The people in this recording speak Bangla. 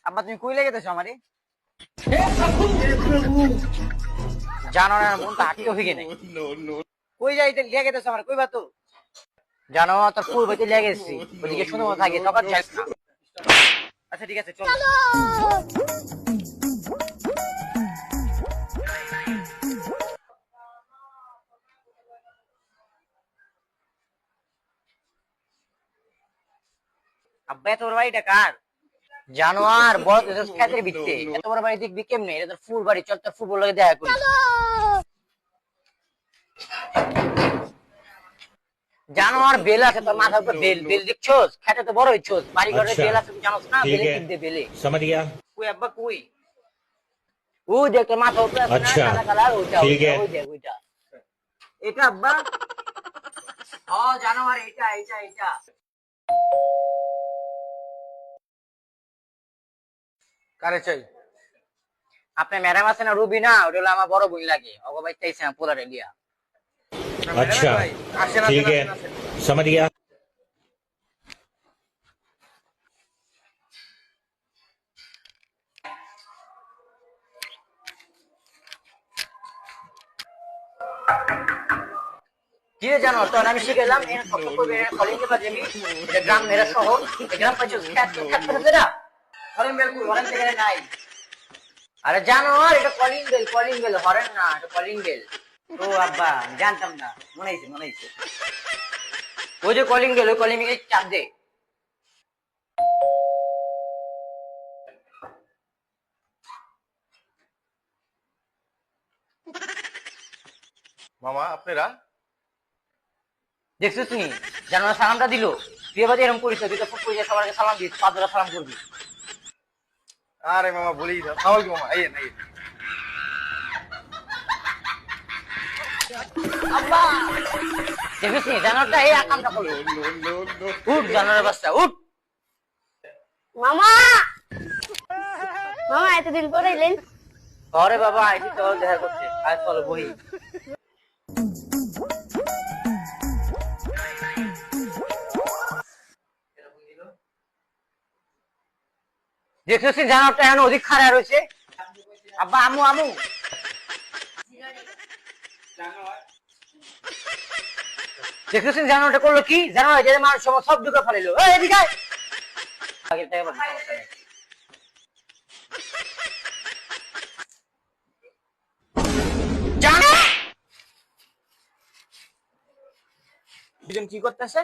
আব্বা তুমি কই লেগেতেছো আমারে? জানোয়ারের মন তো হাঁটতে হয়ে নাই। কই যাইতে লেগেতেছো আমার কইবা তো? জানোয়ার তোর ফুল বইতে লেগেছি, ওদিকে শুনে মতো থাকে তখন যাস না। আচ্ছা ঠিক আছে চলো। আব্বা তোর বাড়িটা কার? জানোয়ার বড় খেতের ভিত্তে এত বড় বাড়ি দেখবি কেমনে? এটা তোর ফুল বাড়ি, চল তোর ফুটবল লাগে দেখা করি। জানোয়ার বেল আছে তোর মাথার উপর, বেল বেল দেখছোস? খেতে তো বড় হইছোস, বাড়ি ঘরে বেল আছে তুই জানোস না? বেলে টিপ দে বেলে। समझ गया। কই আব্বা কই? ও দেখ তোর মাথার উপরে আছে না কালা কালার, ওইটা ওই দেখ ওইটা। এটা আব্বা? ও জানোয়ার এটা এটা এটা। কারে চাই? আপনি ম্যাডাম আছে না রুবিনা, ওটা হলো আমার বড় বোন লাগে, ওগো ভাই চাইছে না পোলারে লিয়া। अच्छा ठीक है समझ गया। কি রে জানো তখন আমি শিখেলাম কলিং বেল বাজে, এটা গ্রাম মেরা শহর, গ্রাম পাইছো খ্যাত খ্যাত করে না কলিং বেল কই হরেন থেকে নাই। আরে জানো এটা কলিং বেল হরেন না, এটা কলিং বেল। ও আব্বা জানতাম না, মনে হইছে ওই যে কলিং বেল, ওই কলিং বেল চাপ দে। মামা আপনারা দেখছিস তুমি জানো সালামটা দিল, বিয়ে বাদে এরকম করিস তুই তো খুব করে সবাইকে সালাম দিস, 5 জোড়া সালাম করবি। আরে মামা বলেই দাও সালাম মামা আইয়েন আইয়েন আব্বা দেখিস নি জানোটা এই আকামটা করলো। উঠ জানোয়ারের বাচ্চা উঠ। মামা মামা এতদিন পরে এলেন? আরে বাবা আইছি তো দেখা করতে, আজ চলো বহি। দেখছিস জানোয়ারটা এখন অধিক খারাপ রয়েছে। আব্বা আমু আমু দেখছিস জানোয়ারটা করলো কি? জানোয়ার যে মানুষ সব ঢুকে ফেলিল। এই এদিকে আয়। আগের থেকে বল, সমস্যা নেই। জানো দুজন কি করতেছে?